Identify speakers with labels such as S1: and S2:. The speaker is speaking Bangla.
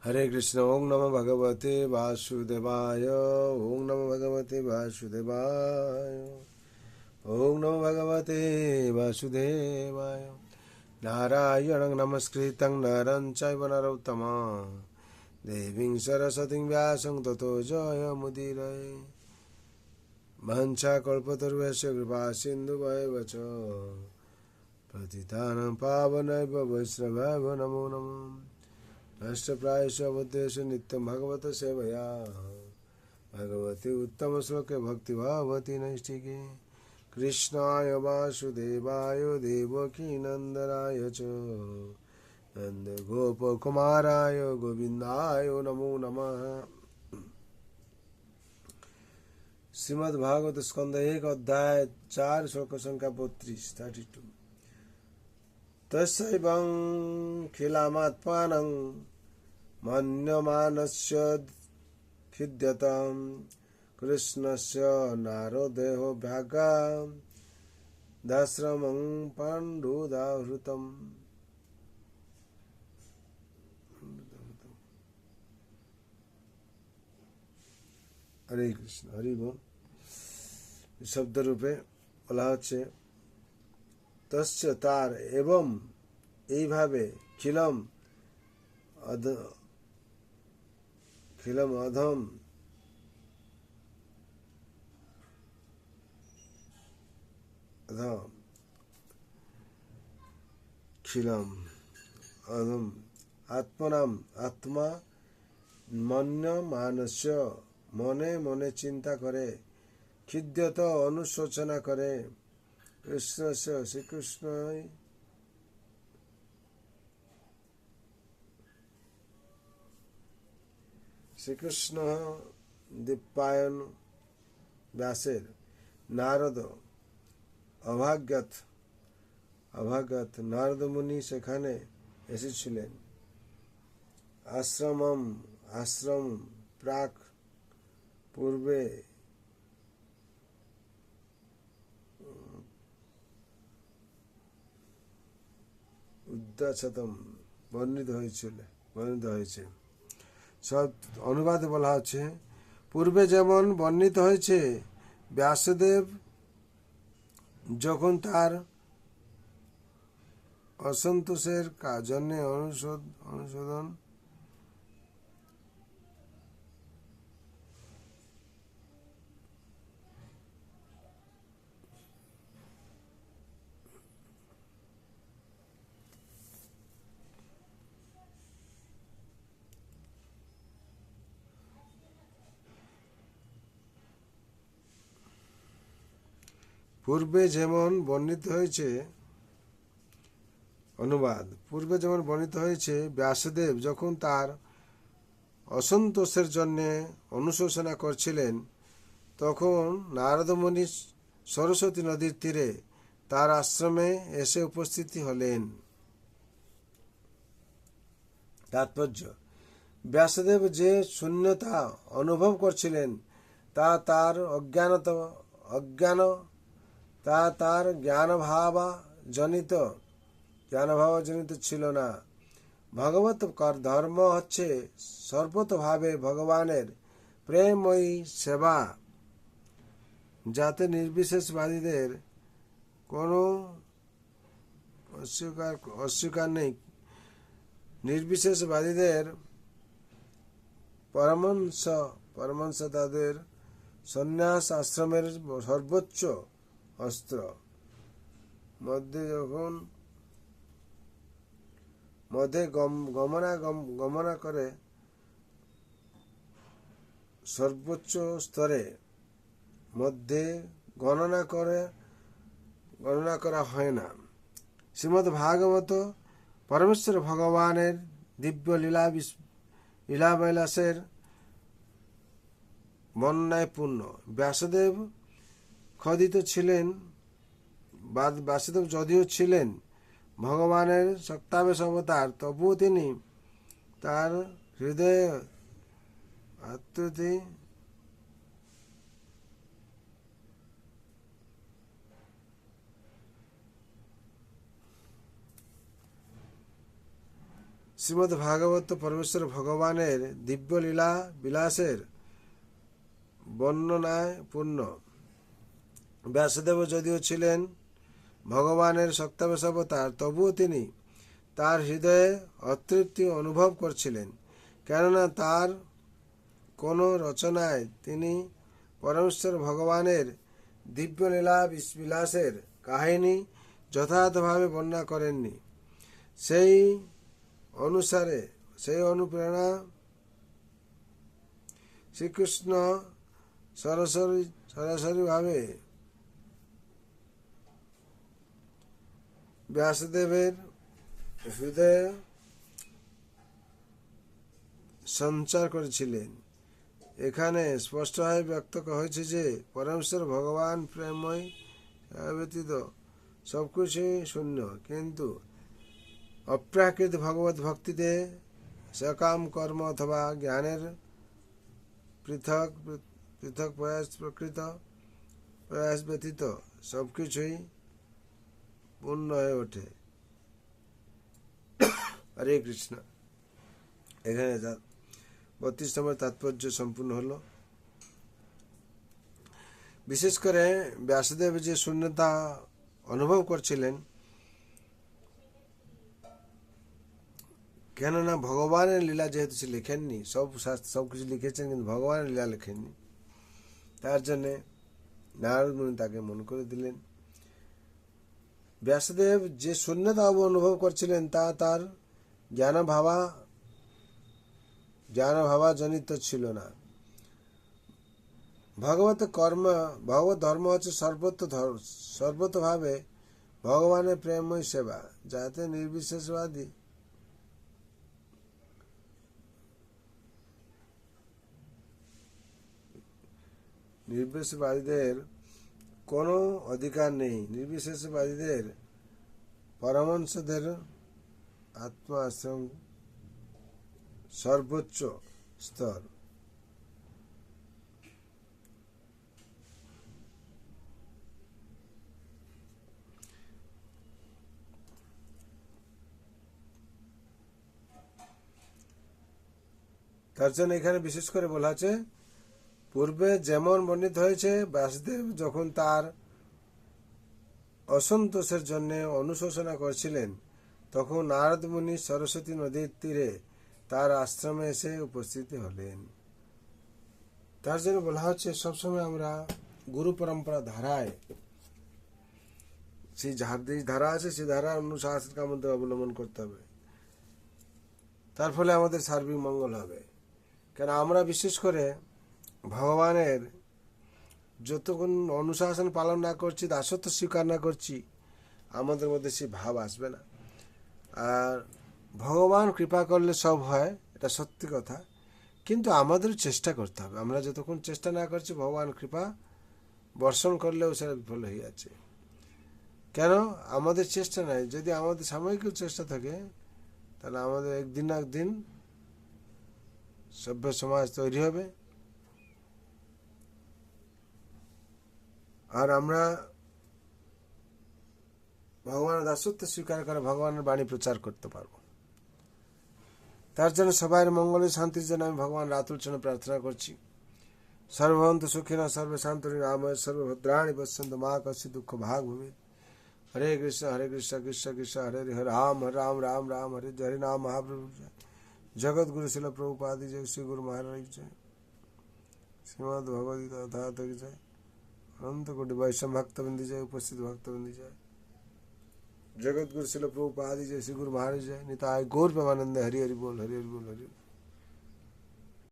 S1: हरे कृष्ण। ओम नमो भगवते वासुदेवाय। ओम नमो भगवते वासुदेवाय। ओम नमो भगवते वासुदेवाय। नारायणं नमस्कृतं नरं चैव नरोत्तमं देवीं सरस्वतीं व्यासं ततो जयमुदीरये। वाञ्छाकल्पतरुभ्यश्च कृपा सिन्धुभ्येव च पतितानां पावनेभ्यो वैष्णवेभ्यो नमो नमः। नष्टप्रायेषु बुद्धेषु नित्यं भगवत सेवया भगवती उत्तम श्लोके भक्तिभावती नैष्ठिके। कृष्णाय वासुदेवाय देवकी नन्दनाय च नन्दगोपकुमाराय गोविन्दाय नमो नमः। श्रीमद्भागवत स्कंद 1 अध्याय 4 श्लोक संख्या 32। तस्यैवं खिलामात्मानं मन्यमानस्य खिद्यतं कृष्णस्य नारदेहो भ्यागादाश्रमं पाण्डुदाहृतम्। हरे कृष्ण। हरि बोल। शब्द रूपे বলা হচ্ছে তস্য তার এবং এইভাবে খিলম অধম খিলম অধম আত্মনাম আত্মা মন্য মানস্য মনে মনে চিন্তা করে খিদ্যত অনুশোচনা করে কৃষ্ণস্য শ্রীকৃষ্ণ দীপায়ন ব্যাসের নারদ অভাগত নারদ মুনি সেখানে এসেছিলেন। আশ্রম প্রাক পূর্বে উদ্যাচতম বর্ণিত হয়েছে। সব অনুবাদে বলা হচ্ছে পূর্বে যেমন বর্ণিত হয়েছে ব্যাসদেব যখন তার অসন্তোষের জন্য অনুশোধন পূর্বে যেমন বর্ণিত হয়েছে ব্যাসদেব যখন তার অসন্তোষের জন্য অনুশোচনা করছিলেন তখন নারদ মুনি সরস্বতী নদীর তীরে তার আশ্রমে এসে উপস্থিত হলেন। তাৎপর্য: ব্যাসদেব যে শূন্যতা অনুভব করছিলেন তা তার জ্ঞানভাবজনিত ছিল না। ভগবত ধর্ম হচ্ছে সর্বতোভাবে ভগবানের প্রেমময়ী সেবা, যাতে নির্বিশেষবাদীদের কোনো অস্বীকার নেই। নির্বিশেষবাদীদের পরমহংস তাদের সন্ন্যাস আশ্রমের সর্বোচ্চ অস্ত্র। মধ্যে গমনা করে সর্বোচ্চ স্তরে মধ্যে গণনা করা হয় না। শ্রীমদ্ ভাগবত পরমেশ্বর ভগবানের দিব্য লীলাবিলাসের বর্ণনায় পূর্ণ। ব্যাসদেব যদিও ছিলেন ভগবানের সত্যাবেশ অবতার, তবুও তিনি তার হৃদয়ে আত্মতি শ্রীমদ্ ভাগবত পরমেশ্বর ভগবানের দিব্য লীলা বিলাসের বর্ণনায় পূর্ণ। ব্যাসদেব যদিও ছিলেন ভগবানের শক্তাবেশ অবতার, তবুও তিনি তার হৃদয়ে অতৃপ্তি অনুভব করছিলেন, কেননা তার কোনো রচনায় তিনি পরমেশ্বর ভগবানের দিব্য লীলা বিলাসের কাহিনী যথাযথভাবে বর্ণনা করেননি। সেই অনুপ্রেরণা শ্রীকৃষ্ণ সরাসরিভাবে ব্যাসদেবের হৃদয়ে সঞ্চার করেছিলেন। এখানে স্পষ্টভাবে ব্যক্ত হয়েছে যে পরমেশ্বর ভগবান প্রেমময় ব্যতীত সবকিছুই শূন্য, কিন্তু অপ্রাকৃত ভগবত ভক্তিতে সকাম কর্ম অথবা জ্ঞানের পৃথক পৃথক প্রকৃত প্রয়াস ব্যতীত সবকিছুই পূর্ণ হয়ে ওঠে। হরে কৃষ্ণ। এখানে 32 নম্বর তাৎপর্য সম্পূর্ণ হলো। বিশেষ করে ব্যাসদেব যে শূন্যতা অনুভব করছিলেন, কেননা ভগবানের লীলা যেহেতু সে লেখেননি, সবকিছু লিখেছেন কিন্তু ভগবানের লীলা লেখেননি, তার জন্যে নারদ মুনি তাকে মনে করে দিলেন। ব্যাসদেব যে শূন্যতা অনুভব করছিলেন তা তার জ্ঞান জনিত ছিল না। ভগবত ধর্ম হচ্ছে সর্বতভাবে ভগবানের প্রেমময় সেবা, যাতে নির্বিশেষবাদীদের কোনো অধিকার নেই। নির্বিশেষবাদীদের পরমহংসদের আত্মা আশ্রম সর্বোচ্চ স্তর। তার জন্য এখানে বিশেষ করে বলা আছে, পূর্বে যেমন বর্ণিত হয়েছে, ব্যাসদেব যখন তার অসন্তোষের জন্য অনুশোচনা করছিলেন, তখন নারদ মুনি সরস্বতী নদীর তীরে তার আশ্রমে এসে উপস্থিত হলেন। তার জন্য বলা হচ্ছে, সবসময় আমরা গুরু পরম্পরা ধারায়, সেই ধারা আছে, সেই ধারা অনুশাসনকে আমাদের অবলম্বন করতে হবে। তার ফলে আমাদের সার্বিক মঙ্গল হবে। কেন আমরা বিশেষ করে ভগবানের যতক্ষণ অনুশাসন পালন না করছি, দাসত্ব স্বীকার না করছি, আমাদের মধ্যে সেই ভাব আসবে না। আর ভগবান কৃপা করলে সব হয়, এটা সত্যি কথা, কিন্তু আমাদের চেষ্টা করতে হবে। আমরা যতক্ষণ চেষ্টা না করছি, ভগবান কৃপা বর্ষণ করলেও সেটা বিফল হয়ে যাচ্ছে। কেন? আমাদের চেষ্টা নাই। যদি আমাদের সাময়িক চেষ্টা থাকে, তাহলে আমাদের একদিন না একদিন সভ্য সমাজ তৈরি হবে। আর আমরা ভগবানের দাসত্ব স্বীকার করে ভগবানের বাণী প্রচার করতে পারব। তার জন্য সবাই মঙ্গলের শান্তির জন্য আমি ভগবান রাতুল চরণে প্রার্থনা করছি। সর্বভন্ত সুখিনা সর্বশান্তরি রাময় সর্বভদ্রাণি পশ্যন্তু মা কস্যচিৎ দুঃখ ভাগ ভবেৎ। হরে কৃষ্ণ কৃষ্ণ কৃষ্ণ হরে হরে রাম রাম রাম রাম হরে হরে নাম মহাপ্রভু জয়। জগৎ গুরু শিল প্রভুপাদ জয়। শ্রী গুরু মহারাজ জয়। শ্রীমদ ভগবদ্গীতা জয়। অনন্ত কোটি বৈষ্ণব ভক্তবৃন্দ জয়। উপস্থিত ভক্তবৃন্দ জয়। जगत गुरु शिल प्रभुपाद जय। श्री गुरु महाराज जय। निताय गौर प्रेमानंद। हरि हरि बोल हरि हरि बोल हरि।